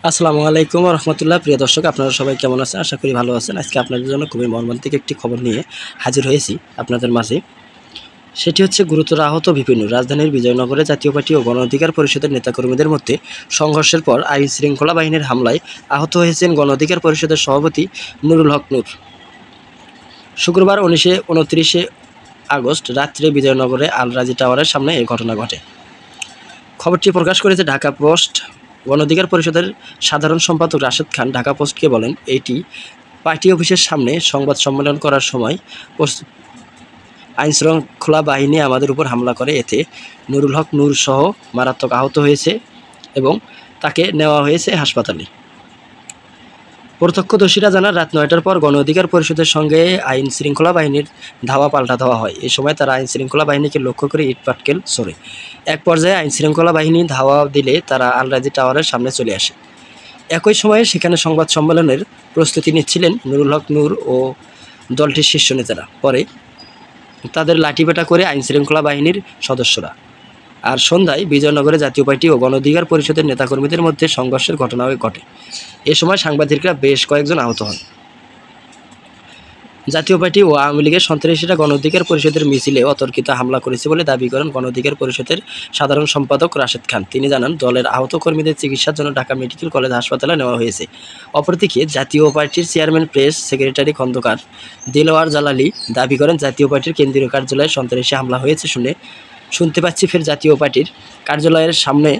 আসসালামু আলাইকুম রহমতুল্লাহ। প্রিয় দর্শক, আপনারা সবাই কেমন আছেন? আশা করি ভালো আছেন। আজকে আপনাদের জন্য খুবই মর্মান্তিক একটি খবর নিয়ে হাজির হয়েছি আপনাদের মাঝে। সেটি হচ্ছে গুরুতর আহত ভিপি নূর। রাজধানীর বিজয়নগরে জাতীয় পার্টি ও গণ অধিকার পরিষদের নেতাকর্মীদের মধ্যে সংঘর্ষের পর আইন শৃঙ্খলা বাহিনীর হামলায় আহত হয়েছেন গণ অধিকার পরিষদের সভাপতি নুরুল হক নূর। শুক্রবার 29 আগস্ট রাত্রে বিজয়নগরে আল রাজি টাওয়ারের সামনে এই ঘটনা ঘটে। খবরটি প্রকাশ করেছে ঢাকা পোস্ট। গণ অধিকার পরিষদের সাধারণ সম্পাদক রাশেদ খান ঢাকা পোস্টকে বলেন, এটি পার্টি অফিসের সামনে সংবাদ সম্মেলন করার সময় আইনশৃঙ্খলা বাহিনী আমাদের উপর হামলা করে। এতে নুরুল হক নূর সহ মারাত্মক আহত হয়েছে এবং তাকে নেওয়া হয়েছে হাসপাতালে। প্রত্যক্ষদর্শীরা জানান, রাত 9টার পর গণ অধিকার পরিষদের সঙ্গে আইন শৃঙ্খলা বাহিনীর ধাওয়া পাল্টা দেওয়া হয়। এ সময় তারা আইন শৃঙ্খলা বাহিনীকে লক্ষ্য করে ইট পাটকেল ছোড়ে। এক পর্যায়ে আইন শৃঙ্খলা বাহিনী ধাওয়া দিলে তারা আল রাজি টাওয়ারের সামনে চলে আসে। একই সময়ে সেখানে সংবাদ সম্মেলনের প্রস্তুতি নিচ্ছিলেন নুরুল হক নূর ও দলটির শীর্ষ নেতারা। পরে তাদের লাঠিপেটা করে আইন শৃঙ্খলা বাহিনীর সদস্যরা। আর সন্ধ্যায় বিজয়নগরে জাতীয় পার্টি ও গণ অধিকার পরিষদের নেতাকর্মীদের মধ্যে সংঘর্ষের ঘটনাও ঘটে। এ সময় সাংবাদিকরা বেশ কয়েকজন আহত হন। জাতীয় পার্টি ও আওয়ামী লীগের সন্ত্রাসীরা গণ অধিকার পরিষদের মিছিলে অতর্কিত হামলা করেছে বলে দাবি করেন গণ অধিকার পরিষদের সাধারণ সম্পাদক রাশেদ খান। তিনি জানান, দলের আহত কর্মীদের চিকিৎসার জন্য ঢাকা মেডিকেল কলেজ হাসপাতালে নেওয়া হয়েছে। অপরদিকে জাতীয় পার্টির chairman press secretary Khandaker Dilwar Jalali দাবি করেন, জাতীয় পার্টির কেন্দ্রীয় কার্যালয়ে সন্ত্রাসী হামলা হয়েছে শুনতে পাচ্ছি ফের জাতীয় পার্টির কার্যালয়ের সামনে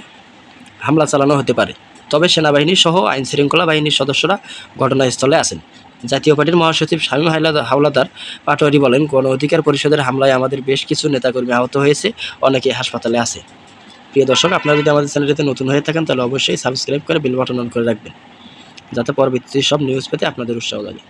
হামলা চালানো হতে পারে। তবে সেনাবাহিনী সহ আইন শৃঙ্খলা বাহিনীর সদস্যরা ঘটনাস্থলে আছেন। জাতীয় পার্টির মহাসচিব শামীম হাওলাদার পাটোয়ারি বলেন, গণ অধিকার পরিষদের হামলায় আমাদের বেশ কিছু নেতাকর্মী আহত হয়েছে, অনেকে হাসপাতালে আছে। প্রিয় দর্শক, আপনারা যদি আমাদের চ্যানেলটিতে নতুন হয়ে থাকেন তাহলে অবশ্যই সাবস্ক্রাইব করে বেল বাটন অন করে রাখবেন, যাতে পরবর্তী সব নিউজ পেতে আপনাদের উৎসাহ লাগে।